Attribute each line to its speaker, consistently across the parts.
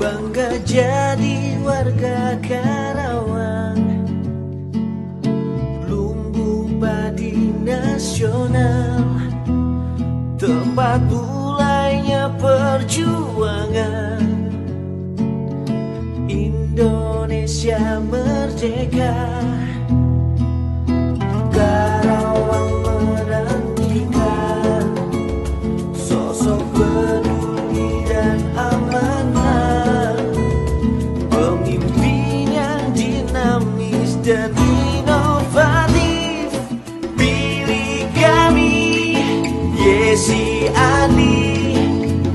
Speaker 1: Bangga jadi warga Karawang, lumbung padi nasional, tempat mulainya perjuangan Indonesia merdeka. Karawang menantikan sosok peduli dan amanah, pemimpin yang dinamis dan inovatif. Pilih kami, Yesi Adli,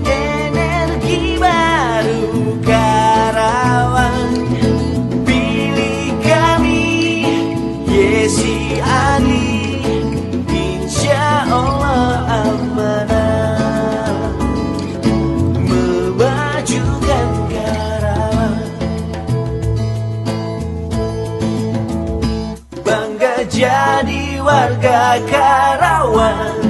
Speaker 1: energi baru Karawang. Pilih kami, Yesi Adli, insya Allah amanah, memajukan Karawang. Bangga jadi warga Karawang,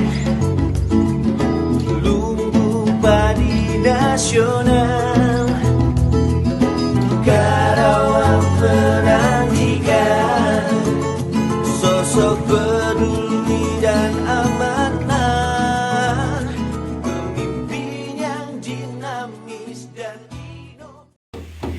Speaker 1: lumbung padi nasional. Karawang menantikan sosok peduli dan amanah, pemimpin yang dinamis dan inovatif.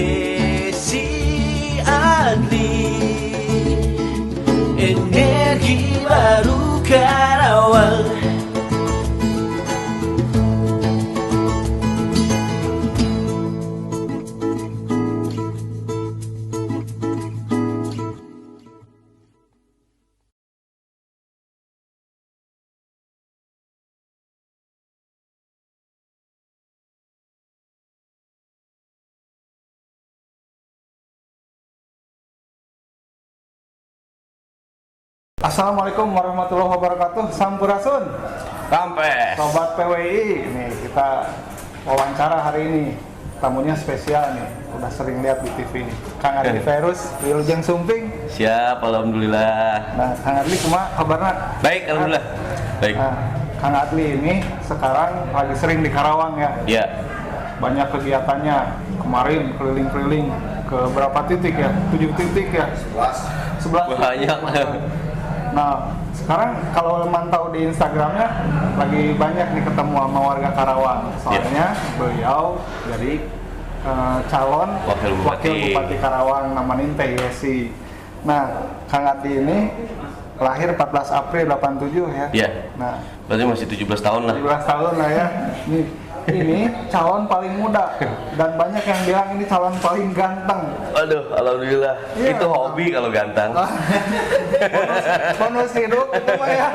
Speaker 1: Yesi Adli, energi baru Karawang.
Speaker 2: Assalamualaikum warahmatullahi wabarakatuh. Sampurasun
Speaker 3: Sampai
Speaker 2: Sobat PWI. Nih kita wawancara hari ini. Tamunya spesial nih. Udah sering lihat di TV nih. Kang Adli Virus, Wilujeng Sumping.
Speaker 3: siap, alhamdulillah.
Speaker 2: Nah, Kang Adli cuma kabarnya
Speaker 3: Baik, alhamdulillah. Baik.
Speaker 2: Nah, Kang Adli ini sekarang lagi sering di Karawang ya.
Speaker 3: Ya,
Speaker 2: Banyak kegiatannya. Kemarin keliling-keliling ke berapa titik ya? 7 titik ya? 11
Speaker 3: banyak.
Speaker 2: Nah, sekarang kalau mantau di Instagramnya lagi banyak nih ketemu sama warga Karawang. Soalnya beliau jadi calon
Speaker 3: Wakil
Speaker 2: Bupati Karawang, namanya Teh Yesi. Nah, Kang Adli ini lahir 14 April 87 ya.
Speaker 3: Iya.
Speaker 2: Nah,
Speaker 3: Berarti masih 17 tahun lah.
Speaker 2: 17 tahun lah ya. Ini calon paling muda dan banyak yang bilang ini calon paling ganteng.
Speaker 3: Aduh, alhamdulillah.
Speaker 2: Iya.
Speaker 3: Itu hobi kalau ganteng.
Speaker 2: bonus hidup itu mah ya.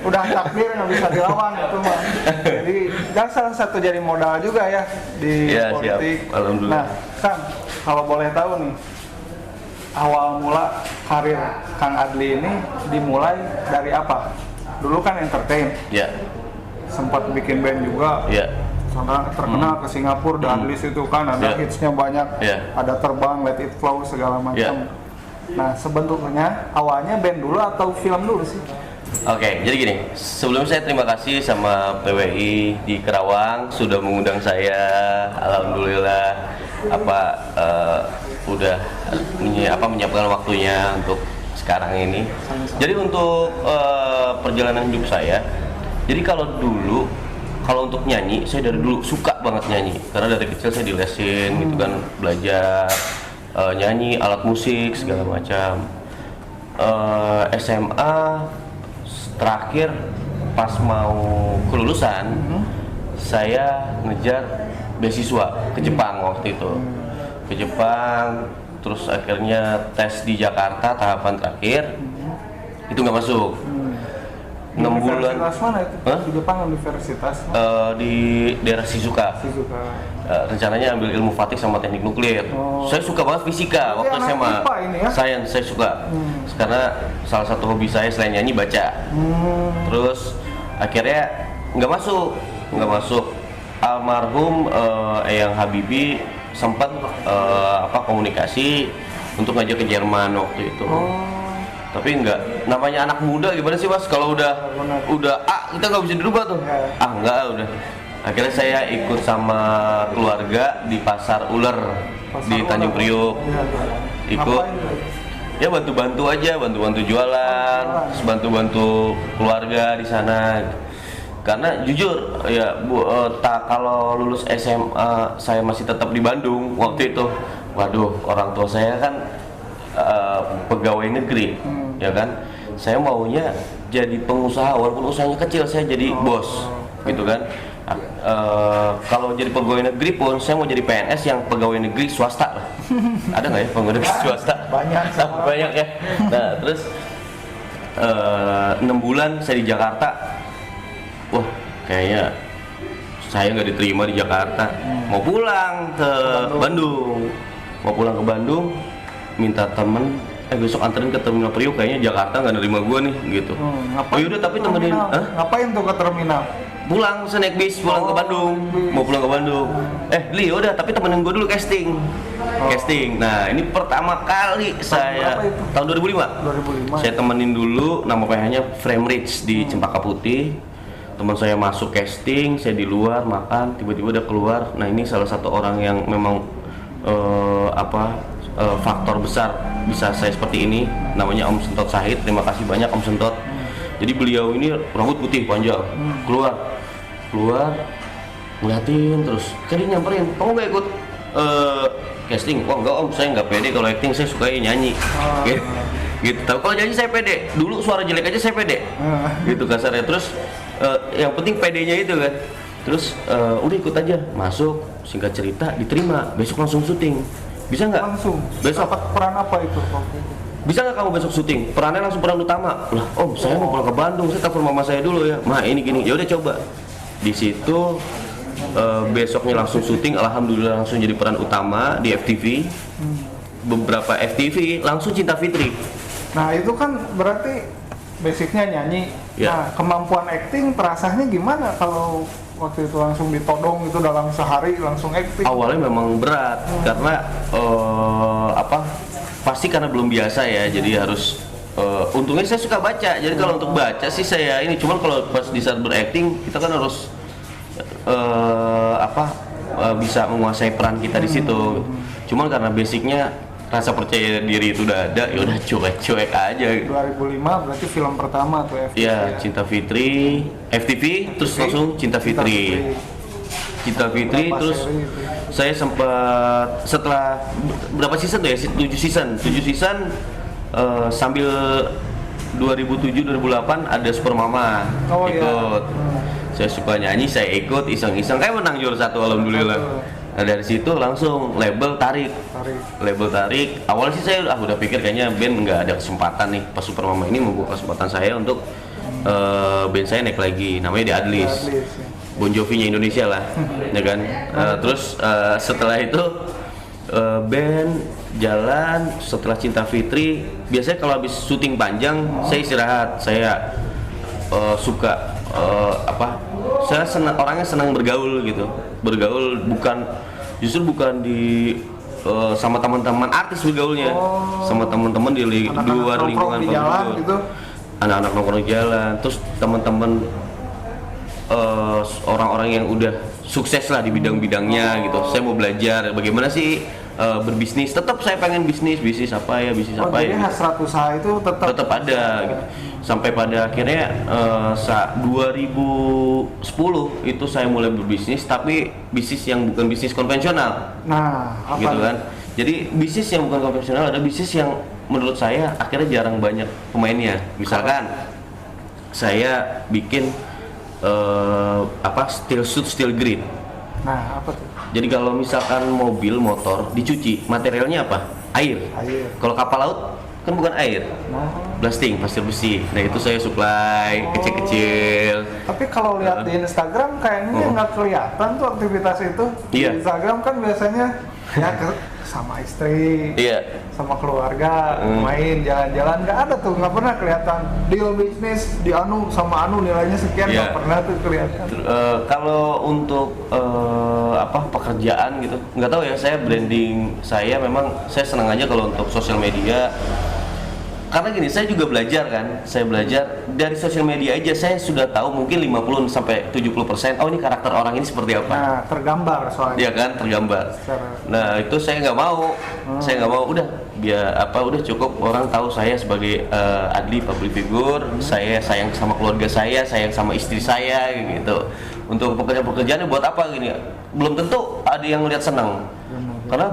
Speaker 2: Udah takdir nggak bisa dilawan itu mah. Jadi dan salah satu jadi modal juga ya di
Speaker 3: Iya,
Speaker 2: politik.
Speaker 3: siap. Alhamdulillah.
Speaker 2: Nah, Kang, kalau boleh tahu nih, awal mula karir Kang Adli ini dimulai dari apa? Dulu kan entertain,
Speaker 3: Ya,
Speaker 2: sempat bikin band juga.
Speaker 3: ya.
Speaker 2: Karena terkenal ke Singapura, The Adlis itu kan ada
Speaker 3: Yeah.
Speaker 2: hitsnya banyak, ada terbang, Let It Flow segala macam. Nah, sebenarnya awalnya band dulu atau film dulu sih?
Speaker 3: Oke, jadi gini, sebelum saya terima kasih sama PWI di Karawang sudah mengundang saya. Alhamdulillah udah menyiapkan waktunya untuk sekarang ini. Jadi untuk perjalanan hidup saya, jadi kalau untuk nyanyi, saya dari dulu suka banget nyanyi karena dari kecil saya dilesin gitu kan, belajar nyanyi, alat musik segala macam. SMA terakhir pas mau kelulusan saya ngejar beasiswa ke Jepang waktu itu. Ke Jepang, terus akhirnya tes di Jakarta tahapan terakhir. Itu nggak masuk. 6 bulan.
Speaker 2: Universitas mana itu?
Speaker 3: Hah?
Speaker 2: Di Jepang universitas.
Speaker 3: Di daerah Shizuoka. Rencananya ambil ilmu Fatik sama teknik nuklir. Saya suka banget fisika
Speaker 2: Berarti
Speaker 3: waktu
Speaker 2: anak
Speaker 3: SMA.
Speaker 2: IPA ini ya?
Speaker 3: Sains saya suka. Karena salah satu hobi saya selain nyanyi baca. Terus akhirnya nggak masuk. Almarhum Eyang Habibie sempat komunikasi untuk ngajak ke Jerman waktu itu. Tapi enggak, namanya anak muda gimana sih Mas, kalau udah A kita nggak bisa dirubah tuh. Enggak, udah. Akhirnya saya ikut sama keluarga di Pasar Uler di Tanjung Priok. Ikut ya bantu-bantu aja, bantu-bantu jualan, bantu-bantu keluarga di sana. Karena jujur ya kalau lulus SMA saya masih tetap di Bandung waktu itu. Waduh, orang tua saya kan pegawai negeri, ya kan. Saya maunya jadi pengusaha, walaupun usahanya kecil, saya jadi bos, gitu kan. Kalau jadi pegawai negeri pun, saya mau jadi PNS yang pegawai negeri swasta lah. Ada nggak ya pegawai negeri swasta? Banyak ya. Nah, terus 6 bulan saya di Jakarta. Wah, kayaknya saya nggak diterima di Jakarta. Mau pulang ke Bandung. Minta temen, besok anterin ke Terminal Priok, kayaknya Jakarta nggak nerima gue nih, gitu. Oh yaudah, tapi temenin.
Speaker 2: Ngapain tuh ke terminal?
Speaker 3: Pulang, saya naik bis, pulang ke Bandung. Mau pulang ke Bandung. Li, udah, tapi temenin gue dulu casting. Nah, ini pertama kali saya tahun 2005. Saya temenin dulu, nama PH-nya Frame Rich di Cempaka Putih. Teman saya masuk casting, saya di luar makan, tiba-tiba udah keluar. Nah, ini salah satu orang yang memang faktor besar bisa saya seperti ini, namanya Om Sentot Sahid. Terima kasih banyak Om Sentot. Jadi beliau ini rambut putih panjang, keluar ngeliatin terus, jadi nyamperin, kamu gak ikut casting? Wah enggak Om, saya nggak pede kalau acting, saya suka nyanyi. Gitu. Tahu kalau nyanyi saya pede, dulu suara jelek aja saya pede, gitu kasarnya. Terus yang penting pedenya itu kan. Terus udah ikut aja, masuk, singkat cerita diterima, besok langsung syuting. Bisa nggak?
Speaker 2: Langsung.
Speaker 3: Besok.
Speaker 2: Dapat peran apa itu?
Speaker 3: Bisa nggak kamu besok syuting? Perannya langsung peran utama. Lah, Om, saya mau pulang ke Bandung, saya telepon mama saya dulu ya. Ma, ini gini. Ya udah coba. Di situ besoknya langsung syuting. Alhamdulillah langsung jadi peran utama di FTV. Beberapa FTV langsung Cinta Fitri.
Speaker 2: Nah itu kan berarti basicnya nyanyi.
Speaker 3: Ya.
Speaker 2: Nah kemampuan acting terasanya gimana kalau waktu itu langsung ditodong itu dalam sehari langsung acting?
Speaker 3: Awalnya memang berat karena pasti karena belum biasa ya, jadi harus untungnya saya suka baca, jadi kalau untuk baca sih saya ini, cuman kalau pas di saat berakting kita kan harus bisa menguasai peran kita di situ. Cuman karena basicnya rasa percaya diri itu udah ada, ya udah cuek aja.
Speaker 2: 2005 berarti film pertama tuh FTV.
Speaker 3: Iya, Cinta Fitri, FTV, terus langsung Cinta Fitri. Terus saya sempat setelah berapa season tuh ya? 7 season sambil 2007-2008 ada Super Mama ikut. Saya suka nyanyi, saya ikut iseng-iseng, kayak menang juara 1 alhamdulillah. Nah dari situ langsung label tarik. Awalnya sih saya udah pikir kayaknya band nggak ada kesempatan nih. Pas Super Mama ini membuka kesempatan saya untuk band saya naik lagi, namanya The Adlis. Bon Jovi-nya Indonesia lah, ya kan. Terus setelah itu band jalan, setelah Cinta Fitri, biasanya kalau habis syuting panjang saya istirahat. Saya suka saya orangnya senang bergaul gitu. Bergaul bukan di sama teman-teman artis bergaulnya, sama teman-teman di luar lingkungan
Speaker 2: gitu.
Speaker 3: Anak-anak nongkrong di jalan, terus teman-teman orang-orang yang udah sukses lah di bidang-bidangnya gitu. Saya mau belajar bagaimana sih berbisnis. Tetap saya pengen bisnis apa ya.
Speaker 2: Jadi hasrat usaha itu tetap
Speaker 3: ada gitu. Sampai pada akhirnya 2010 itu saya mulai berbisnis, tapi bisnis yang bukan bisnis konvensional.
Speaker 2: Nah, apa
Speaker 3: gitu kan? Jadi bisnis yang bukan konvensional ada bisnis yang menurut saya akhirnya jarang banyak pemainnya. Misalkan saya bikin steel suit, steel grade.
Speaker 2: Nah, apa tuh?
Speaker 3: Jadi kalau misalkan mobil, motor dicuci, materialnya apa? Air.
Speaker 2: Air.
Speaker 3: Kalau kapal laut kan bukan air,
Speaker 2: Nah.
Speaker 3: blasting, pasir besi. Nah itu saya supply kecil-kecil.
Speaker 2: Tapi kalau lihat di Instagram kayaknya nggak kelihatan tuh aktivitas itu.
Speaker 3: Iya.
Speaker 2: Di Instagram kan biasanya ya sama istri,
Speaker 3: Iya.
Speaker 2: sama keluarga, main jalan-jalan, nggak ada tuh, nggak pernah kelihatan. Deal bisnis di anu sama anu nilainya sekian,
Speaker 3: Iya.
Speaker 2: nggak pernah tuh kelihatan.
Speaker 3: Kalau untuk pekerjaan gitu, nggak tahu ya. Saya branding saya memang saya senang aja kalau untuk sosial media. Karena gini, saya juga belajar kan. Saya belajar dari sosial media aja. Saya sudah tahu mungkin 50-70%. Oh ini karakter orang ini seperti apa?
Speaker 2: Nah, tergambar soalnya.
Speaker 3: Iya kan, tergambar.
Speaker 2: Secara-
Speaker 3: Nah itu saya nggak mau. Saya nggak mau. Udah biar udah cukup orang tahu saya sebagai Adli public figure. Saya sayang sama keluarga saya, sayang sama istri saya gitu. Untuk pekerjaan-pekerjaannya buat apa gini? Belum tentu ada yang lihat senang. Karena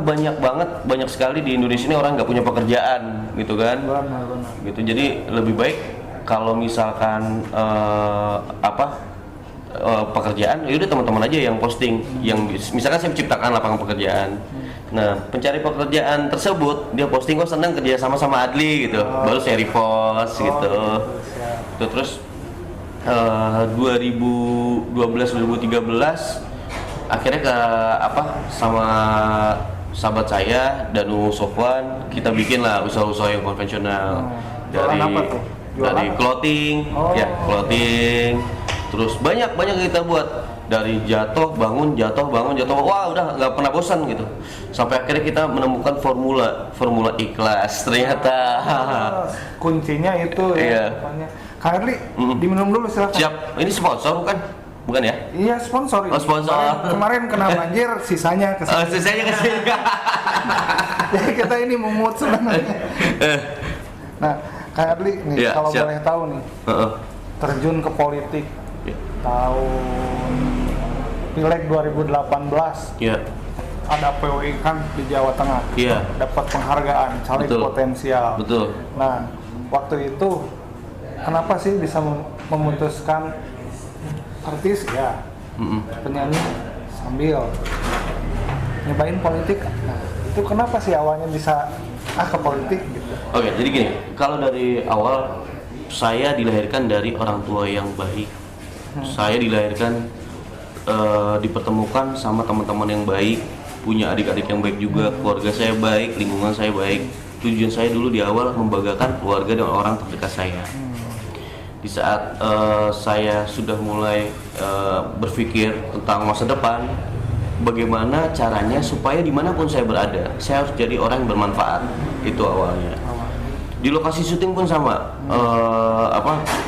Speaker 3: banyak sekali di Indonesia ini orang nggak punya pekerjaan gitu kan.
Speaker 2: Benar.
Speaker 3: Gitu. Jadi lebih baik kalau misalkan pekerjaan, yaudah teman-teman aja yang posting, yang misalkan saya menciptakan lapangan pekerjaan. Nah, pencari pekerjaan tersebut dia posting kok senang kerja sama Adli gitu, baru saya repost gitu.
Speaker 2: Siap.
Speaker 3: Itu terus 2012-2013 akhirnya sama sahabat saya Danu Sofwan kita bikin lah usaha-usaha yang konvensional.
Speaker 2: Jualan apa tuh? Jualan?
Speaker 3: Dari clothing, ya clothing. Terus banyak kita buat dari jatuh bangun, wah udah nggak pernah bosan gitu. Sampai akhirnya kita menemukan formula ikhlas ternyata.
Speaker 2: Kuncinya itu
Speaker 3: Iya.
Speaker 2: ya. Pokoknya. Kak Adli, diminum dulu silakan.
Speaker 3: Siap, ini sponsor bukan ya?
Speaker 2: Iya sponsor.
Speaker 3: Oh, sponsor.
Speaker 2: Kemarin kena banjir, sisanya ke sini.
Speaker 3: Sisanya kesini.
Speaker 2: Jadi kita ini memungut sebenarnya. Nah, Kak Adli nih,
Speaker 3: Iya,
Speaker 2: kalau
Speaker 3: siap.
Speaker 2: boleh tahu nih, terjun ke politik
Speaker 3: Iya.
Speaker 2: tahun Pileg 2018,
Speaker 3: Iya.
Speaker 2: ada PWI kan di Jawa Tengah,
Speaker 3: Iya.
Speaker 2: dapat penghargaan caleg
Speaker 3: Betul.
Speaker 2: potensial.
Speaker 3: Betul.
Speaker 2: Nah, waktu itu kenapa sih bisa memutuskan artis ya, penyanyi sambil nyobain politik? Nah, itu kenapa sih awalnya bisa ke politik gitu?
Speaker 3: Oke, jadi gini, kalau dari awal saya dilahirkan dari orang tua yang baik. Saya dilahirkan dipertemukan sama teman-teman yang baik, punya adik-adik yang baik juga, keluarga saya baik, lingkungan saya baik. Tujuan saya dulu di awal membanggakan keluarga dan orang terdekat saya. Di saat saya sudah mulai berpikir tentang masa depan, bagaimana caranya supaya dimanapun saya berada, saya harus jadi orang yang bermanfaat. Itu awalnya. Di lokasi syuting pun sama.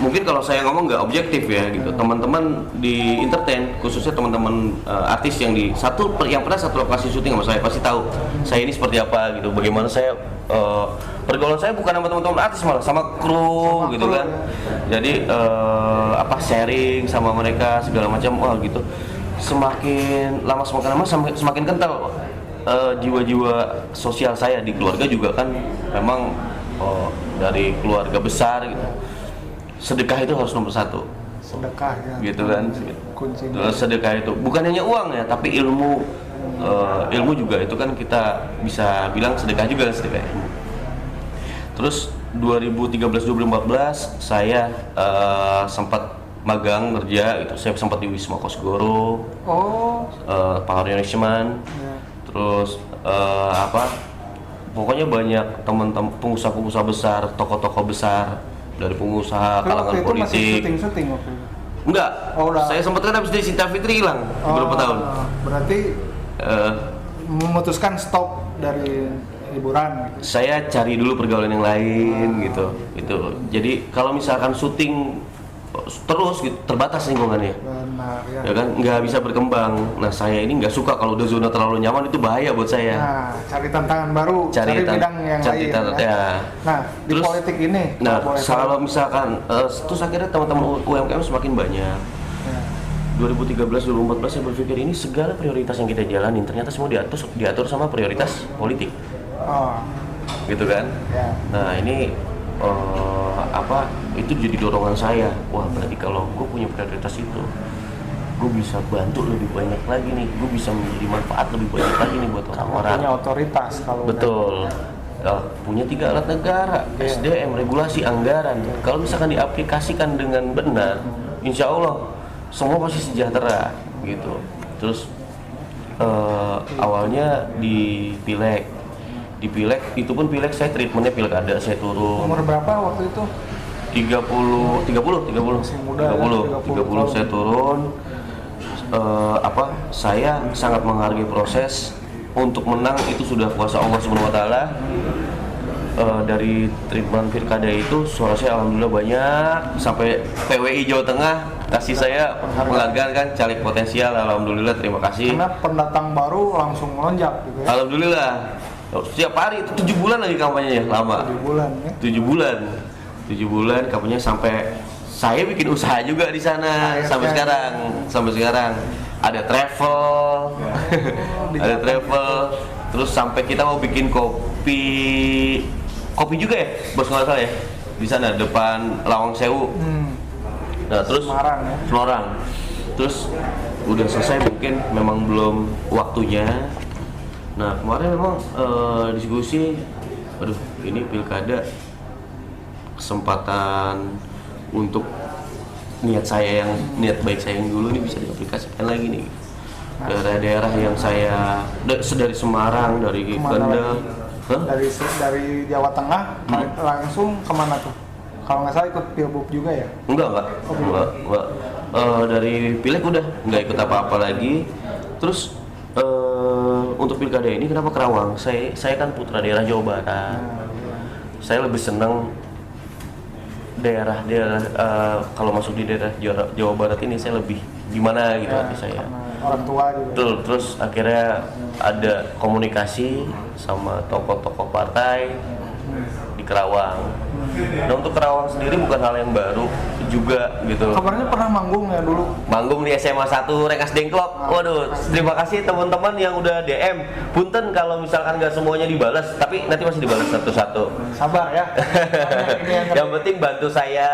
Speaker 3: Mungkin kalau saya ngomong nggak objektif ya gitu. Teman-teman di entertain, khususnya teman-teman artis yang pernah satu lokasi syuting sama saya pasti tahu saya ini seperti apa gitu. Bagaimana saya pergaulan saya bukan sama teman-teman artis, malah sama kru gitu kan. Jadi sharing sama mereka segala macam, wah gitu. Semakin lama semakin kental jiwa-jiwa sosial saya di keluarga juga kan memang dari keluarga besar gitu. Sedekah itu harus nomor satu.
Speaker 2: Sedekah ya.
Speaker 3: Gitu kan.
Speaker 2: Kuncinya.
Speaker 3: Sedekah itu bukan hanya uang ya, tapi ilmu. Ilmu juga itu kan kita bisa bilang sedekah juga, sedekah ilmu. Terus 2013-2014 saya sempat magang kerja gitu. Saya sempat di Wisma Kosgoro, Power Management.
Speaker 2: Ya.
Speaker 3: Terus pokoknya banyak teman-teman pengusaha-pengusaha besar, tokoh-tokoh besar dari pengusaha kalangan
Speaker 2: Waktu itu masih
Speaker 3: politik.
Speaker 2: syuting waktu itu?
Speaker 3: Enggak.
Speaker 2: Udah.
Speaker 3: Saya sempat kan habis dari Sinta Fitri hilang beberapa tahun.
Speaker 2: Berarti memutuskan stop dari hiburan gitu.
Speaker 3: Saya cari dulu pergaulan yang lain gitu. Jadi kalau misalkan syuting terus gitu, terbatas lingkungannya.
Speaker 2: Benar ya.
Speaker 3: Ya kan nggak bisa berkembang. Nah saya ini nggak suka kalau udah zona terlalu nyaman, itu bahaya buat saya.
Speaker 2: Nah, cari tantangan baru, cari bidang yang lain.
Speaker 3: Ya.
Speaker 2: Nah, di
Speaker 3: Terus,
Speaker 2: politik ini,
Speaker 3: nah
Speaker 2: boleh
Speaker 3: kalau
Speaker 2: tahu.
Speaker 3: misalkan terus akhirnya teman-teman UMKM semakin banyak.
Speaker 2: Ya.
Speaker 3: 2013-2014 saya berpikir ini segala prioritas yang kita jalanin ternyata semua diatur sama prioritas politik,
Speaker 2: Oh,
Speaker 3: gitu kan?
Speaker 2: ya.
Speaker 3: Nah ini itu jadi dorongan saya. Wah, berarti kalau gue punya prioritas itu, gue bisa bantu lebih banyak lagi nih, gue bisa menjadi manfaat lebih banyak lagi nih buat orang-orang.
Speaker 2: Punya otoritas kalau
Speaker 3: Betul. Punya 3 alat negara, SDM, regulasi, anggaran. Kalau misalkan diaplikasikan dengan benar, insya Allah semua pasti sejahtera gitu. Terus awalnya di Pileg itu pun Pileg saya treatmentnya pilkada, saya turun.
Speaker 2: Umur berapa waktu itu?
Speaker 3: 30
Speaker 2: Masih muda,
Speaker 3: 30 saya turun. Saya sangat menghargai proses. Untuk menang itu sudah kuasa Allah Subhanahu wa taala. Dari treatment pilkada itu suara saya alhamdulillah banyak, sampai PWI Jawa Tengah kasih saya penghargaan kan, caleg potensial. Alhamdulillah, terima kasih.
Speaker 2: Karena pendatang baru langsung melonjak gitu ya.
Speaker 3: Alhamdulillah. Setiap hari itu 7 bulan lagi kampanyenya, lama.
Speaker 2: 7 bulan ya.
Speaker 3: 7 bulan kampanye, sampai saya bikin usaha juga di sana sampai sekarang. Ada travel. Ada travel. Terus sampai kita mau bikin kopi juga ya, bos, nggak salah ya, di sana depan Lawang Sewu. Nah, terus Semarang. Terus udah selesai, mungkin memang belum waktunya. Nah, kemarin memang diskusi, aduh ini pilkada kesempatan untuk niat baik saya yang dulu ini bisa diaplikasikan lagi nih. Daerah-daerah yang saya dari Semarang, dari Kendal,
Speaker 2: dari Jawa Tengah langsung kemana tuh? Kalau nggak salah ikut Pilbub juga ya?
Speaker 3: Enggak. Dari Pileg udah nggak ikut apa-apa lagi. Terus untuk pilkada ini kenapa Kerawang? Saya kan putra daerah Jawa Barat. Saya lebih senang daerah kalau masuk di daerah Jawa Barat ini saya lebih gimana gitu hati saya.
Speaker 2: Orang tua juga.
Speaker 3: Betul. Terus akhirnya ada komunikasi sama tokoh-tokoh partai di Kerawang. Nah, untuk Kerawang sendiri bukan hal yang baru juga gitu.
Speaker 2: Kabarnya pernah manggung ya dulu?
Speaker 3: Manggung di SMA 1 Rengas Dengklok. Waduh, terima kasih teman-teman yang udah DM. Punten kalau misalkan nggak semuanya dibalas, tapi nanti masih dibalas satu-satu.
Speaker 2: Sabar ya.
Speaker 3: Yang penting bantu saya.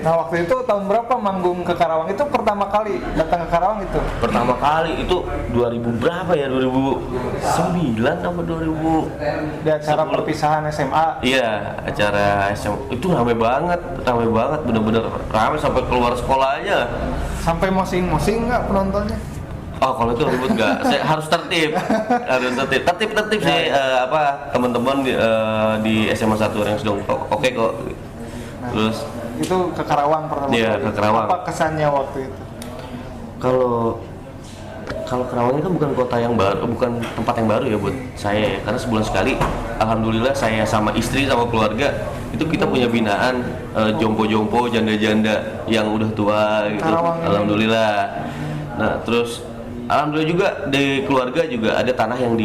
Speaker 2: Nah, waktu itu tahun berapa manggung ke Karawang? Itu pertama kali datang ke Karawang itu?
Speaker 3: Pertama kali itu 2000 berapa ya? 2009 apa 2000?
Speaker 2: Di acara perpisahan SMA.
Speaker 3: Iya, acara SMA. Itu ramai banget, bener-bener ramai sampai keluar sekolah aja.
Speaker 2: Sampai mosing-mosing nggak penontonnya?
Speaker 3: Oh, kalau itu ribut nggak, saya harus tertib, tertib sih. Teman-teman di SMA 1 yang sedang oke kok. Terus
Speaker 2: itu ke Karawang pertama
Speaker 3: kali. Iya, ke Karawang.
Speaker 2: Apa kesannya waktu itu?
Speaker 3: Kalau Karawang itu bukan kota yang baru, bukan tempat yang baru ya buat saya ya. Karena sebulan sekali, alhamdulillah saya sama istri sama keluarga itu kita punya binaan jompo-jompo, janda-janda yang udah tua gitu.
Speaker 2: Karawang
Speaker 3: alhamdulillah. Nah, terus alhamdulillah juga di keluarga juga ada tanah yang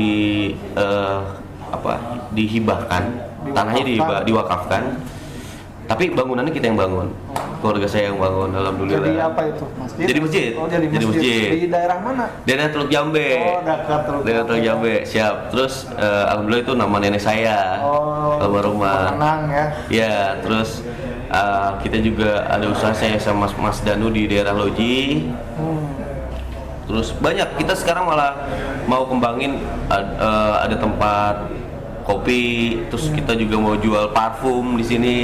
Speaker 3: dihibahkan, tanahnya diwakafkan. Tapi bangunannya kita yang bangun, keluarga saya yang bangun, alhamdulillah.
Speaker 2: Jadi apa itu? Masjid?
Speaker 3: Jadi masjid.
Speaker 2: Oh, jadi masjid. Di daerah mana?
Speaker 3: Daerah Teluk Jambe.
Speaker 2: Oh, dekat
Speaker 3: Teluk Jambe. Siap. Terus alhamdulillah itu nama nenek saya.
Speaker 2: Oh,
Speaker 3: almarhumah.
Speaker 2: Menang ya.
Speaker 3: Ya, terus kita juga ada usaha saya sama Mas Danu di daerah Loji. Terus banyak, kita sekarang malah mau kembangin ada tempat kopi, terus kita juga mau jual parfum di sini.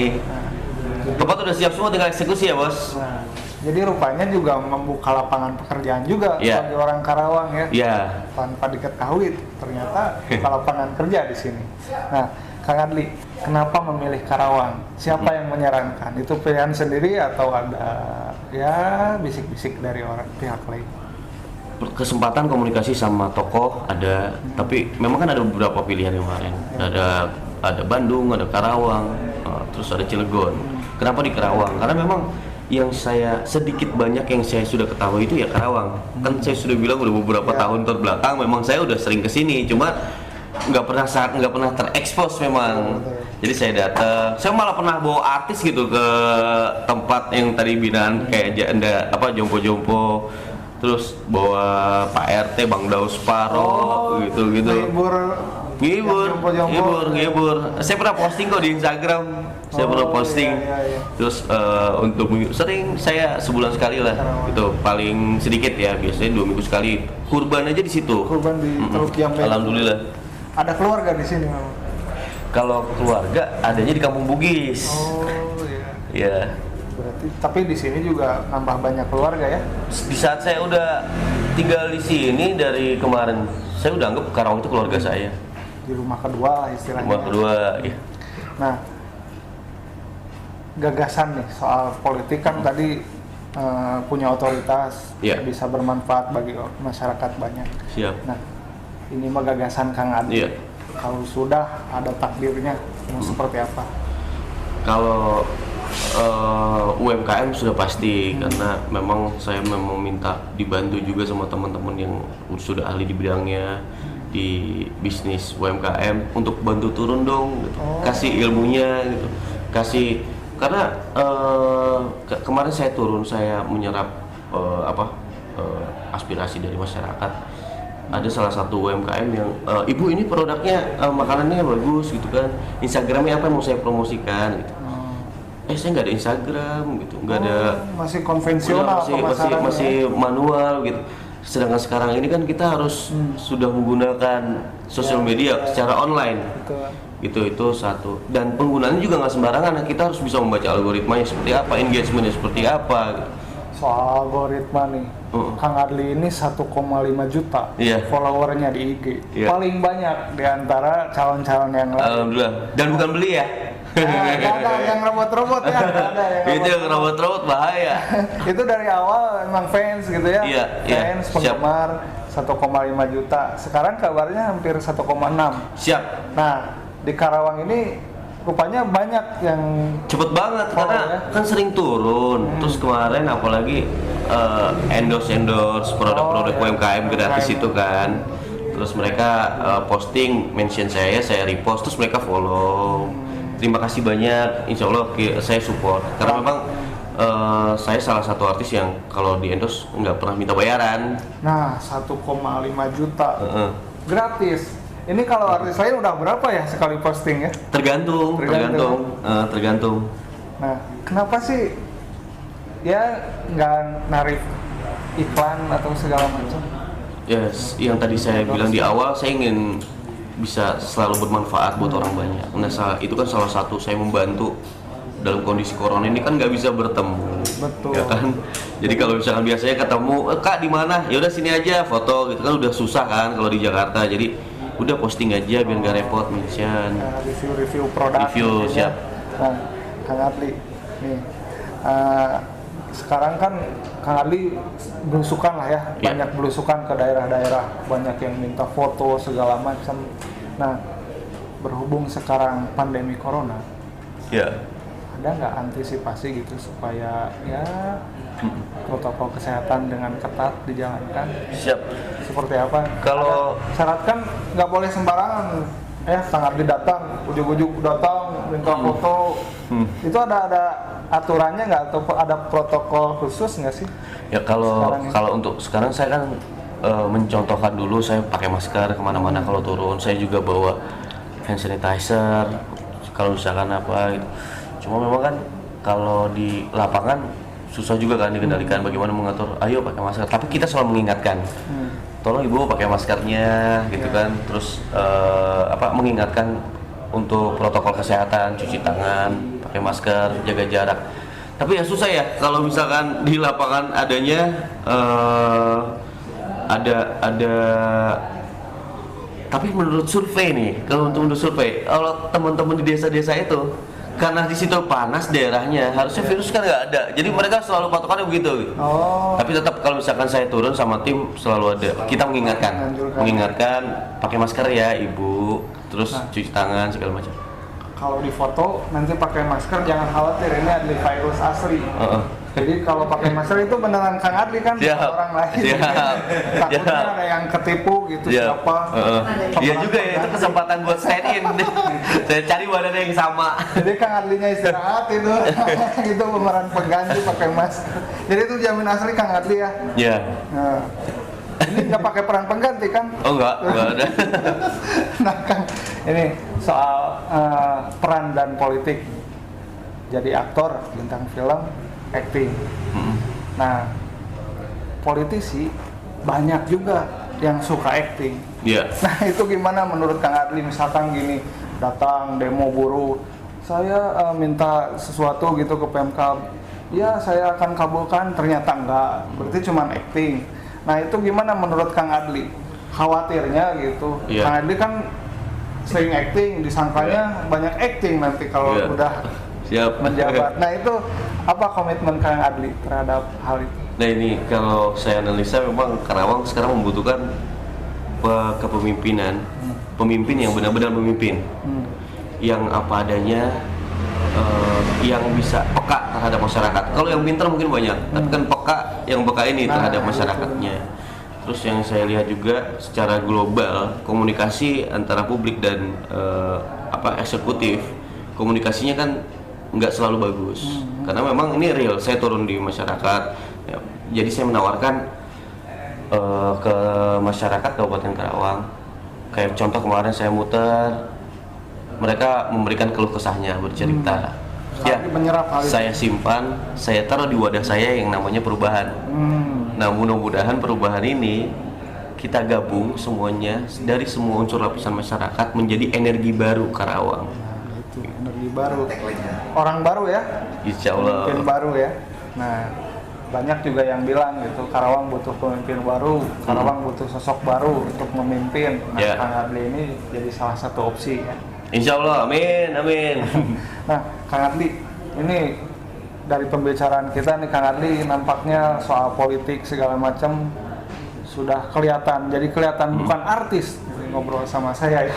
Speaker 3: Tempat udah siap semua, tinggal eksekusi ya bos.
Speaker 2: Nah, jadi rupanya juga membuka lapangan pekerjaan juga bagi orang Karawang ya.
Speaker 3: Iya.
Speaker 2: Tanpa diketahui ternyata buka lapangan kerja di sini. Nah, Kang Adli, kenapa memilih Karawang? Siapa yang menyarankan? Itu pilihan sendiri atau ada ya bisik-bisik dari orang pihak lain?
Speaker 3: Kesempatan komunikasi sama tokoh ada, tapi memang kan ada beberapa pilihan yang kemarin. Ada Bandung, ada Karawang, terus ada Cilegon. Kenapa di Karawang? Karena memang yang saya sedikit banyak yang saya sudah ketahui itu ya Karawang. Kan saya sudah bilang udah beberapa tahun terbelakang memang saya udah sering kesini, cuma nggak pernah terekspos memang. Jadi saya datang, saya malah pernah bawa artis gitu ke tempat yang tadi binaan kayak jompo-jompo. Terus bawa Pak RT, Bang Daus Paro, gitu.
Speaker 2: Libur
Speaker 3: Ngibur. Saya pernah posting kok di Instagram. Saya pernah posting.
Speaker 2: Iya.
Speaker 3: Terus untuk sering saya sebulan sekali lah. Itu paling sedikit ya, biasanya 2 minggu sekali. Kurban aja di situ.
Speaker 2: Kurban di Teluk Jambe.
Speaker 3: Alhamdulillah.
Speaker 2: Ada keluarga di sini memang.
Speaker 3: Kalau keluarga adanya di Kampung Bugis.
Speaker 2: Oh iya.
Speaker 3: Ya.
Speaker 2: Berarti tapi di sini juga nambah banyak keluarga ya?
Speaker 3: Di saat saya udah tinggal di sini dari kemarin, saya udah anggap Karawang itu keluarga saya.
Speaker 2: Di rumah kedua lah istilahnya.
Speaker 3: Rumah kedua, ya.
Speaker 2: Nah, gagasan nih soal politik kan tadi punya otoritas,
Speaker 3: Iya.
Speaker 2: bisa bermanfaat bagi masyarakat banyak.
Speaker 3: Siap.
Speaker 2: Nah, ini mah gagasan Kang Adi.
Speaker 3: Iya.
Speaker 2: Kalau sudah ada takdirnya, mau seperti apa?
Speaker 3: Kalau UMKM sudah pasti, karena memang saya memang minta dibantu juga sama teman-teman yang sudah ahli di bidangnya di bisnis UMKM untuk bantu turun dong, gitu. Kasih ilmunya gitu, karena kemarin saya turun, saya menyerap aspirasi dari masyarakat. Ada salah satu UMKM yang ibu ini produknya makanannya bagus gitu kan, Instagramnya apa yang mau saya promosikan gitu. Saya nggak ada Instagram gitu, nggak ada,
Speaker 2: masih konvensional,
Speaker 3: masih manual gitu. Sedangkan sekarang ini kan kita harus sudah menggunakan sosial media secara online.
Speaker 2: Betul.
Speaker 3: Itu satu, dan penggunaannya juga nggak sembarangan. Kita harus bisa membaca algoritmanya seperti apa, engagementnya seperti apa gitu.
Speaker 2: Soal algoritma nih, Kang Adli ini 1,5 juta followernya di IG. Paling banyak di antara calon-calon yang lain.
Speaker 3: Alhamdulillah. Dan bukan beli ya.
Speaker 2: Ada yang robot-robot ya, ada yang
Speaker 3: itu yang robot-robot bahaya.
Speaker 2: Itu dari awal emang fans gitu ya.
Speaker 3: Iya,
Speaker 2: fans penggemar 1,5 juta. Sekarang kabarnya hampir 1,6.
Speaker 3: Siap.
Speaker 2: Nah, di Karawang ini rupanya banyak yang
Speaker 3: cepet banget karena kan sering turun. Terus kemarin apalagi endorse produk-produk UMKM gratis itu kan. Terus mereka posting, mention saya repost, terus mereka follow. Terima kasih banyak, insya Allah saya support. Karena memang saya salah satu artis yang kalau di endorse nggak pernah minta bayaran.
Speaker 2: Nah, 1,5 juta gratis. Ini kalau artis lain udah berapa ya sekali posting ya?
Speaker 3: Tergantung.
Speaker 2: Nah, kenapa sih ya nggak narik iklan atau segala macam?
Speaker 3: Yes, yang tadi saya bilang di awal, saya ingin bisa selalu bermanfaat buat orang banyak. Nah, itu kan salah satu saya membantu dalam kondisi corona ini kan nggak bisa bertemu.
Speaker 2: Betul.
Speaker 3: Ya kan. Jadi kalau misalkan biasanya ketemu, Kak di mana? Ya udah sini aja foto gitu kan, udah susah kan kalau di Jakarta. Jadi udah posting aja biar nggak repot mention.
Speaker 2: Review produk.
Speaker 3: Review
Speaker 2: gitu,
Speaker 3: siap.
Speaker 2: Nah, Kang Adli nih. Sekarang kan Kang Adli belusukan lah ya, banyak belusukan ke daerah-daerah, banyak yang minta foto segala macam. Nah, berhubung sekarang pandemi corona, ada nggak antisipasi gitu supaya ya protokol kesehatan dengan ketat dijalankan?
Speaker 3: Siap.
Speaker 2: Seperti apa?
Speaker 3: Kalau
Speaker 2: syarat kan nggak boleh sembarangan. Kang Adli datang, ujuk-ujuk datang minta foto. Itu ada aturannya nggak atau ada protokol khusus nggak sih?
Speaker 3: Ya kalau untuk sekarang saya kan mencontohkan dulu, saya pakai masker kemana-mana kalau turun. Saya juga bawa hand sanitizer kalau misalkan apa gitu. Cuma memang kan kalau di lapangan susah juga kan dikendalikan bagaimana mengatur. Ayo pakai masker. Tapi kita selalu mengingatkan. Tolong ibu pakai maskernya gitu kan. Terus mengingatkan untuk protokol kesehatan, cuci tangan, pakai masker, jaga jarak. Tapi ya susah ya kalau misalkan di lapangan adanya ada. Tapi menurut survei nih, kalau teman-teman di desa-desa itu, karena di situ panas daerahnya, harusnya virus kan nggak ada. Jadi mereka selalu patokannya begitu. Tapi tetap kalau misalkan saya turun sama tim selalu ada. Kita mengingatkan pakai masker ya ibu, terus cuci tangan segala macam.
Speaker 2: Kalau di foto nanti pakai masker, jangan khawatir, ini adalah virus asli. Jadi kalau pakai masker itu beneran Kang Adli kan, orang lain. Takutnya ada yang ketipu gitu siapa.
Speaker 3: Iya juga ya, itu kesempatan buat stand in. Saya cari badan yang sama.
Speaker 2: Jadi Kang Adlinya istirahat itu, itu pemeran pengganti pakai masker. Jadi itu jamin asli Kang Adli ya.
Speaker 3: Iya.
Speaker 2: Nah, ini nggak pakai peran pengganti kan?
Speaker 3: Oh enggak ada.
Speaker 2: Nah Kang, ini soal peran dan politik. Jadi aktor, bintang film, acting. Nah, politisi banyak juga yang suka acting.
Speaker 3: Iya.
Speaker 2: Nah itu gimana menurut Kang Adli? Misalkan gini, datang demo buruh, saya minta sesuatu gitu ke Pemkab, ya saya akan kabulkan, ternyata enggak, berarti cuma acting. Nah itu gimana menurut Kang Adli? Khawatirnya gitu, Kang Adli kan sering acting, disangkanya banyak acting nanti kalau udah menjabat. Nah itu apa komitmen Kang Adli terhadap hal itu?
Speaker 3: Nah ini kalau saya analisa memang Karawang sekarang membutuhkan kepemimpinan, pemimpin yang benar-benar memimpin, yang apa adanya, yang bisa peka terhadap masyarakat. Kalau yang pintar mungkin banyak, tapi kan yang peka ini terhadap masyarakatnya. Terus yang saya lihat juga secara global komunikasi antara publik dan eksekutif, komunikasinya kan nggak selalu bagus, karena memang ini real. Saya turun di masyarakat, ya, jadi saya menawarkan ke masyarakat Kabupaten Karawang. Kayak contoh kemarin saya muter, mereka memberikan keluh kesahnya, bercerita. Ya, saya simpan, saya taruh di wadah saya yang namanya perubahan. Nah, mudah-mudahan perubahan ini kita gabung semuanya dari semua unsur lapisan masyarakat menjadi energi baru Karawang.
Speaker 2: Itu energi baru, orang baru ya,
Speaker 3: Insya Allah.
Speaker 2: Pemimpin baru ya. Nah, banyak juga yang bilang gitu, Karawang butuh pemimpin baru, Karawang butuh sosok baru untuk memimpin. Nah, Kang Adli ini jadi salah satu opsi ya.
Speaker 3: Insya Allah, amin, amin.
Speaker 2: Nah, Kang Adli, ini dari pembicaraan kita nih Kang Adli nampaknya soal politik segala macam sudah kelihatan, jadi kelihatan bukan artis ngobrol sama saya.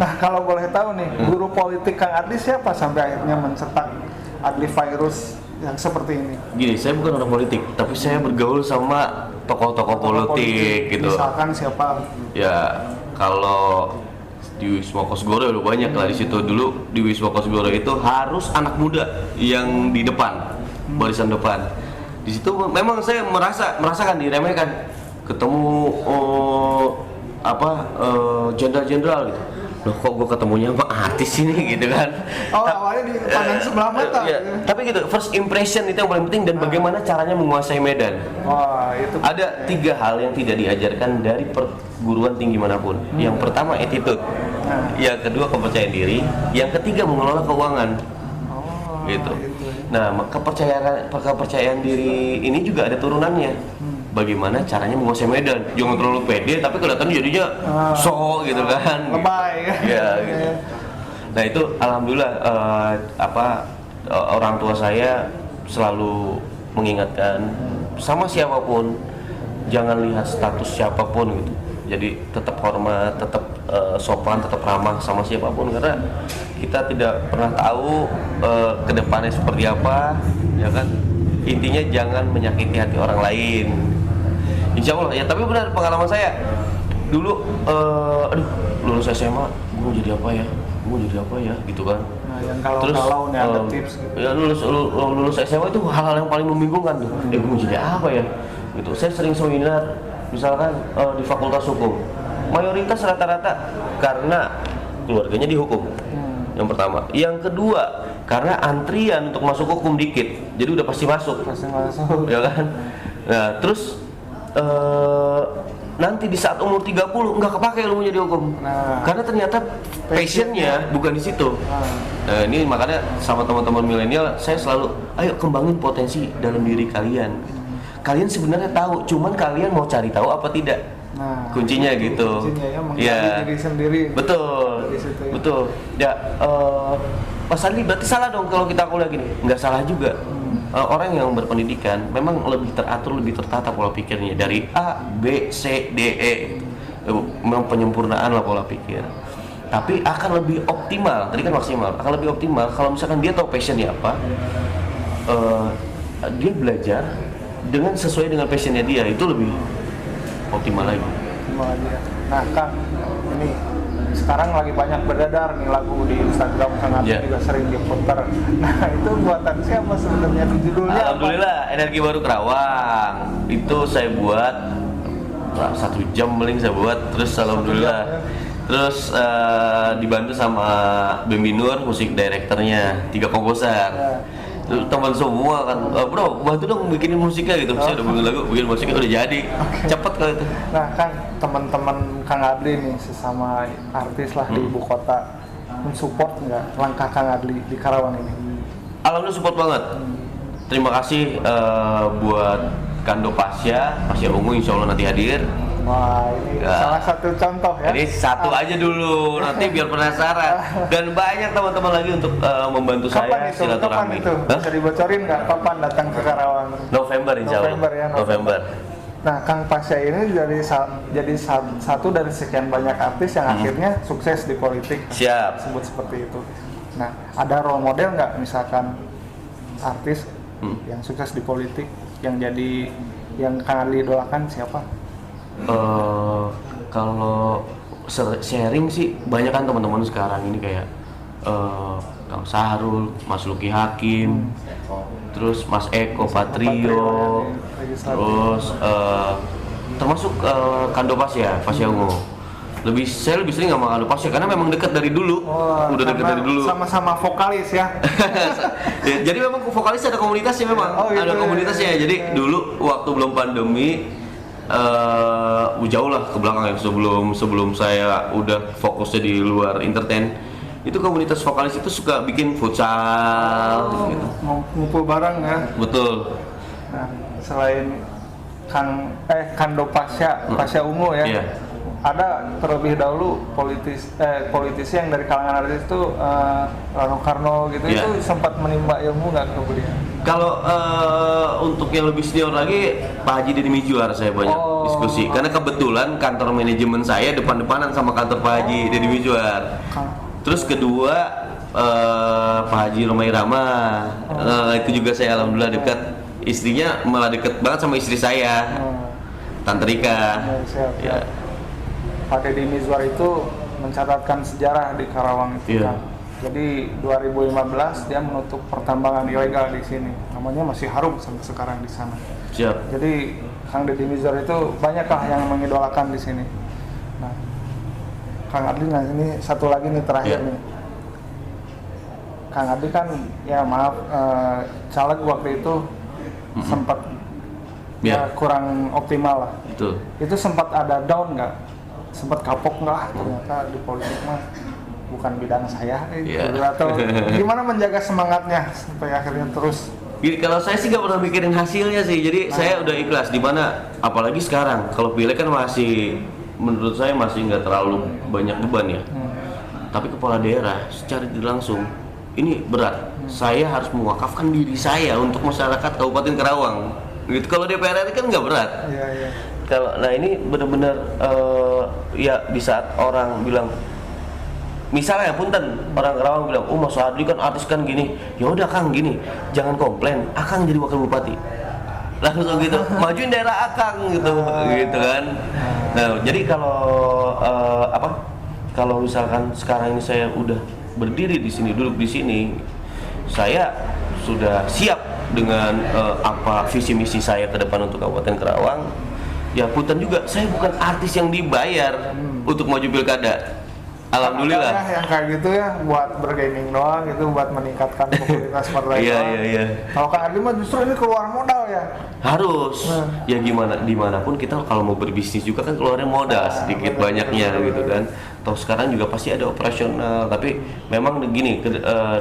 Speaker 2: Nah, kalau boleh tahu nih, guru politik Kang Adli siapa sampai akhirnya mencetak Adli Virus yang seperti ini?
Speaker 3: Gini, saya bukan orang politik, tapi saya bergaul sama tokoh-tokoh politik gitu.
Speaker 2: Misalkan siapa?
Speaker 3: Ya, kalau di Wisma Kosgoro udah banyak lah di situ. Dulu di Wisma Kosgoro itu harus anak muda yang di depan, barisan depan. Di situ memang saya merasakan diremehkan. Ketemu jenderal-jenderal gitu. Loh, kok gue ketemunya sama artis ini gitu kan.
Speaker 2: Awalnya dipandang sebelah mata.
Speaker 3: Tapi gitu, first impression itu yang paling penting, dan bagaimana caranya menguasai medan.
Speaker 2: Itu
Speaker 3: ada 3 hal yang tidak diajarkan dari perguruan tinggi manapun. Yang pertama attitude, yang kedua kepercayaan diri, yang ketiga mengelola keuangan. Gitu. Nah, kepercayaan diri ini juga ada turunannya. Bagaimana caranya menguasai medan, jangan terlalu pede tapi kelihatannya jadinya gitu kan,
Speaker 2: lebay
Speaker 3: ya gitu. Nah itu alhamdulillah orang tua saya selalu mengingatkan, sama siapapun jangan lihat status siapapun gitu, jadi tetap hormat, tetap sopan, tetap ramah sama siapapun, karena kita tidak pernah tahu kedepannya seperti apa, ya kan. Intinya jangan menyakiti hati orang lain. Insya Allah ya. Tapi benar, pengalaman saya dulu, lulus SMA, gue mau jadi apa ya, gitu kan.
Speaker 2: Nah, yang kalau nih ada tips gitu.
Speaker 3: Ya lulus SMA itu hal-hal yang paling membingungkan tuh. Gue mau jadi apa ya, gitu. Saya sering seminar, misalkan di Fakultas Hukum, mayoritas rata-rata karena keluarganya di hukum. Yang pertama, yang kedua karena antrian untuk masuk hukum dikit, jadi udah pasti masuk, ya kan. Nah terus nanti di saat umur 30 nggak kepake ilmunya di hukum, karena ternyata passionnya bukan di situ. Nah ini makanya sama teman-teman milenial saya selalu, ayo kembangin potensi dalam diri kalian. Kalian sebenarnya tahu, cuman kalian mau cari tahu apa tidak.
Speaker 2: Nah,
Speaker 3: kuncinya gitu.
Speaker 2: Ya, diri sendiri.
Speaker 3: Betul. Betul. Ya, Mas Adli berarti salah dong kalau kita kuliah gini. Nggak salah juga. Orang yang berpendidikan memang lebih teratur, lebih tertata pola pikirnya dari A, B, C, D, E. Memang penyempurnaan lah pola pikir. Tapi akan lebih optimal. Tadi kan maksimal. Akan lebih optimal kalau misalkan dia tahu passionnya apa. Dia belajar dengan sesuai dengan passionnya dia, itu lebih optimal lagi.
Speaker 2: Nah Kang, ini sekarang lagi banyak beredar nih lagu di Instagram, Kang Adli juga sering diputar. Nah itu buatan siapa sebenarnya, judulnya
Speaker 3: Alhamdulillah, Energi Baru Karawang. Itu saya buat 1 jam paling saya buat, terus alhamdulillah.
Speaker 2: ya.
Speaker 3: Terus dibantu sama Bambi Nur, musik directornya, 3 komposer.
Speaker 2: Ya.
Speaker 3: Terus teman semua kan, bro bantu dong bikinin musiknya gitu. Saya udah bikin lagu, bikin musiknya udah jadi. Cepet kalau itu.
Speaker 2: Nah kan teman-teman Kang Adli nih sesama artis lah di ibu kota mensupport nggak langkah Kang Adli di Karawang ini?
Speaker 3: Alhamdulillah support banget. Terima kasih buat Kando Pasya Ungu, insya Allah nanti hadir.
Speaker 2: Wah ini
Speaker 3: Ya.
Speaker 2: salah satu contoh ya.
Speaker 3: Jadi satu aja dulu, nanti biar penasaran. Dan banyak teman-teman lagi untuk membantu
Speaker 2: Kapan
Speaker 3: saya
Speaker 2: itu? Kapan
Speaker 3: silaturahmi.
Speaker 2: itu?
Speaker 3: Hah?
Speaker 2: Bisa dibocorin nggak? Kapan datang ke Karawang?
Speaker 3: November insya Allah.
Speaker 2: November ya,
Speaker 3: November.
Speaker 2: Nah, Kang Pasya ini jadi satu dari sekian banyak artis yang akhirnya sukses di politik.
Speaker 3: Siap.
Speaker 2: Sebut seperti itu. Nah, ada role model nggak misalkan artis yang sukses di politik yang Kang Adli idolakan siapa?
Speaker 3: Kalau sharing sih banyak kan teman-teman sekarang ini kayak Kang Sahrul, Mas Luki Hakim, terus Mas Eko Patrio, terus termasuk Kando Pasya Ungu. Saya lebih sering sama Kando Pasya karena memang dekat dari dulu, udah dekat dari dulu.
Speaker 2: Sama-sama vokalis ya.
Speaker 3: Ya, jadi memang vokalis ada komunitasnya memang,
Speaker 2: Oh, gitu,
Speaker 3: ada komunitasnya. Jadi dulu waktu belum pandemi, jauh lah ke belakang ya, sebelum saya udah fokusnya di luar entertain, itu komunitas vokalis itu suka bikin futsal gitu.
Speaker 2: Ngumpul bareng ya.
Speaker 3: Betul.
Speaker 2: Nah, selain Kando Pasya Ungu ya.
Speaker 3: Iya.
Speaker 2: Ada terlebih dahulu politisi yang dari kalangan artis itu Rano Karno gitu,
Speaker 3: Iya.
Speaker 2: itu sempat menimba ilmu nggak ke beliau?
Speaker 3: Kalau untuk yang lebih senior lagi, Pak Haji Deddy Mizwar saya banyak diskusi. Karena kebetulan kantor manajemen saya depan-depanan sama kantor Pak Haji Deddy Mizwar. Terus kedua Pak Haji Romai Rama, itu juga saya alhamdulillah dekat. Istrinya malah deket banget sama istri saya, Tante Rika.
Speaker 2: Siap.
Speaker 3: Ya.
Speaker 2: Pak Deddy Mizwar itu mencatatkan sejarah di Karawang itu
Speaker 3: Iya.
Speaker 2: kan. Jadi 2015 dia menutup pertambangan ilegal di sini. Namanya masih harum sampai sekarang di sana.
Speaker 3: Siap.
Speaker 2: Jadi Kang Deddy Mizwar itu banyakkah yang mengidolakan di sini. Nah, Kang Adli, nah ini satu lagi nih terakhir
Speaker 3: Iya.
Speaker 2: nih. Kang Adli kan ya maaf caleg waktu itu sempat
Speaker 3: Iya.
Speaker 2: kurang optimal lah.
Speaker 3: Betul.
Speaker 2: Itu sempat ada down nggak? Sempat kapok nggak? Ternyata di politik mah bukan bidang saya,
Speaker 3: Iya.
Speaker 2: atau gimana menjaga semangatnya sampai akhirnya terus?
Speaker 3: Gini, kalau saya sih nggak pernah mikirin hasilnya sih, jadi saya udah ikhlas. Dimana apalagi sekarang, kalau pilek kan masih, menurut saya masih nggak terlalu banyak beban ya. Tapi kepala daerah secara tidak langsung ini berat. Saya harus mewakafkan diri saya untuk masyarakat Kabupaten Karawang. Gitu. Kalau DPR RI kan nggak berat.
Speaker 2: Iya, iya.
Speaker 3: Kalau nah ini benar-benar ya di saat orang bilang, misalnya punten orang Karawang bilang, oh Mas Adli kan artis kan gini, ya udah Kang gini, jangan komplain, Akang jadi wakil bupati, langsung gitu, majuin daerah Akang gitu, gitu kan. Nah jadi kalau misalkan sekarang ini saya udah berdiri di sini, duduk di sini, saya sudah siap dengan apa visi misi saya ke depan untuk Kabupaten Karawang. Ya punten juga, saya bukan artis yang dibayar untuk maju pilkada. Alhamdulillah.
Speaker 2: Ada ya yang kayak gitu ya, buat bergaining doang gitu, buat meningkatkan popularitas partai.
Speaker 3: Iya.
Speaker 2: Kalau Kang Adli mah justru ini keluar modal ya.
Speaker 3: Harus. Ya gimana, dimanapun kita kalau mau berbisnis juga kan keluarnya modal sedikit banyaknya gitu kan. Toh sekarang juga pasti ada operasional. Tapi memang begini,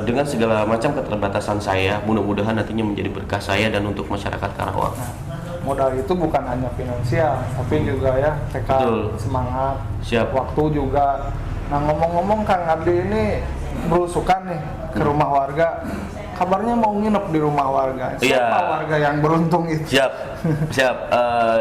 Speaker 3: dengan segala macam keterbatasan saya, mudah-mudahan nantinya menjadi berkah saya dan untuk masyarakat Karawang.
Speaker 2: Modal itu bukan hanya finansial, tapi juga ya tekad,
Speaker 3: Betul.
Speaker 2: semangat,
Speaker 3: Siap.
Speaker 2: waktu juga. Nah ngomong-ngomong Kang Adli ini berusukan nih ke rumah warga. Kabarnya mau nginep di rumah warga. Siapa
Speaker 3: Iya.
Speaker 2: warga yang beruntung itu?
Speaker 3: Siap.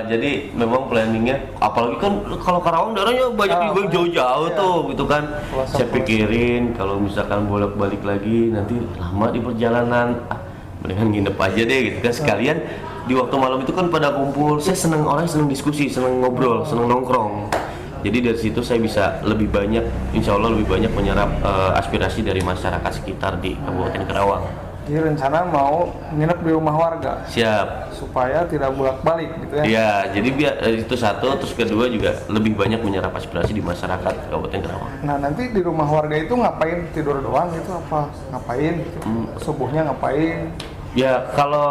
Speaker 3: Jadi memang planningnya, apalagi kan kalau Karawang daerahnya banyak juga yang jauh-jauh
Speaker 2: iya.
Speaker 3: tuh, gitu kan.
Speaker 2: Pelosok-pelosok.
Speaker 3: Saya pikirin kalau misalkan bolak-balik lagi nanti lama di perjalanan, mendingan nginep aja deh, gitu kan. Sekalian di waktu malam itu kan pada kumpul. Saya orang seneng diskusi, seneng ngobrol, seneng nongkrong. Jadi dari situ saya bisa lebih banyak, insya Allah lebih banyak menyerap aspirasi dari masyarakat sekitar di Kabupaten Karawang.
Speaker 2: Jadi rencana mau nginep di rumah warga
Speaker 3: Siap.
Speaker 2: supaya tidak bolak-balik gitu ya.
Speaker 3: Ya, jadi biar itu satu, terus kedua juga lebih banyak menyerap aspirasi di masyarakat Kabupaten Karawang.
Speaker 2: Nah nanti di rumah warga itu ngapain, tidur doang gitu apa ngapain gitu? Subuhnya ngapain?
Speaker 3: Ya kalau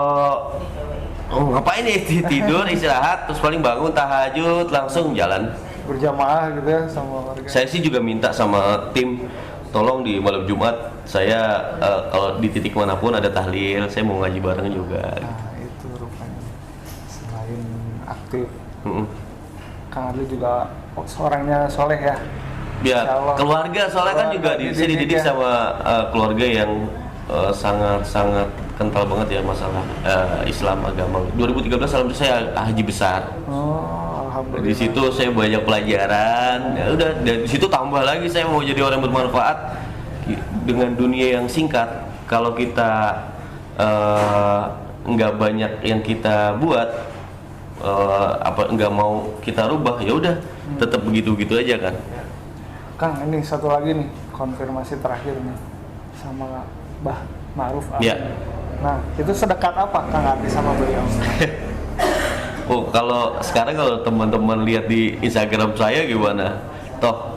Speaker 3: ngapain ya tidur istirahat terus paling bangun tahajud langsung jalan.
Speaker 2: Berjamaah gitu ya sama warga.
Speaker 3: Saya sih juga minta sama tim tolong di malam Jumat saya kalau di titik manapun ada tahlil saya mau ngaji bareng juga.
Speaker 2: Nah itu rupanya selain aktif,
Speaker 3: Mm-mm.
Speaker 2: Kang Adli juga seorangnya soleh ya.
Speaker 3: Ya
Speaker 2: Insya Allah.
Speaker 3: keluarga soalnya kan juga saya dididik
Speaker 2: ya.
Speaker 3: sama keluarga yang sangat kental banget ya masalah Islam agama. 2013 alhamdulillah saya haji besar.
Speaker 2: Oh alhamdulillah.
Speaker 3: Di situ saya banyak pelajaran. Ya udah dari situ tambah lagi saya mau jadi orang yang bermanfaat dengan dunia yang singkat. Kalau kita nggak banyak yang kita buat nggak mau kita rubah ya udah tetap begitu-begitu aja kan.
Speaker 2: Kang ini satu lagi nih konfirmasi terakhir nih sama Mbah Ma'ruf Amin.
Speaker 3: Ya.
Speaker 2: Nah itu sedekat apa Kang Adli sama beliau?
Speaker 3: Oh, kalau sekarang kalau teman-teman lihat di Instagram saya gimana? Toh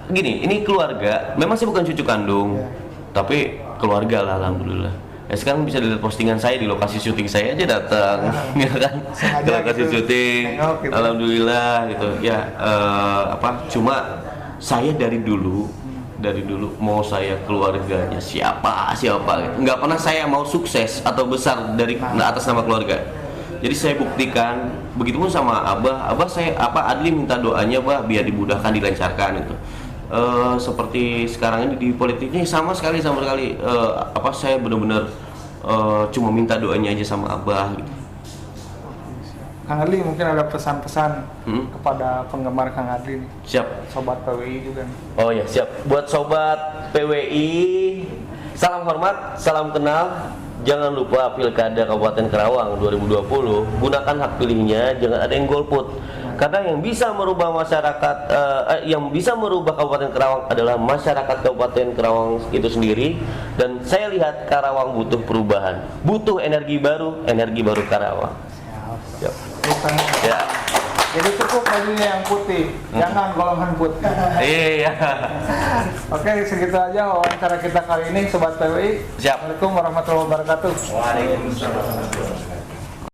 Speaker 3: gini, ini keluarga. Memang saya bukan cucu kandung,
Speaker 2: Ya.
Speaker 3: tapi keluarga lah alhamdulillah. Ya sekarang bisa dilihat postingan saya di lokasi syuting saya aja datang, ya kan?
Speaker 2: Sengaja
Speaker 3: Ke lokasi
Speaker 2: gitu,
Speaker 3: syuting,
Speaker 2: nengok gitu.
Speaker 3: alhamdulillah gitu. Ya cuma saya dari dulu mau saya keluarganya siapa gitu. Nggak pernah saya mau sukses atau besar dari atas nama keluarga. Jadi saya buktikan, begitupun sama Abah saya Adli minta doanya Bah biar dimudahkan dilancarkan itu. Seperti sekarang ini di politiknya sama sekali saya benar-benar cuma minta doanya aja sama Abah gitu.
Speaker 2: Kang Adli mungkin ada pesan-pesan kepada penggemar Kang Adli nih,
Speaker 3: Siap.
Speaker 2: sobat PWI juga nih.
Speaker 3: Oh ya siap. Buat sobat PWI, salam hormat, salam kenal. Jangan lupa Pilkada Kabupaten Karawang 2020, gunakan hak pilihnya, jangan ada yang golput. Karena yang bisa merubah masyarakat, yang bisa merubah Kabupaten Karawang adalah masyarakat Kabupaten Karawang itu sendiri. Dan saya lihat Karawang butuh perubahan, butuh energi baru Karawang. Siap.
Speaker 2: Bukan.
Speaker 3: Ya.
Speaker 2: Jadi cukup bajunya yang putih, jangan golongan putih.
Speaker 3: Iya.
Speaker 2: Oke, segitu aja wawancara kita kali ini, sobat PWI.
Speaker 3: Siap.
Speaker 2: Assalamualaikum warahmatullahi wabarakatuh.
Speaker 1: Waalaikumsalam.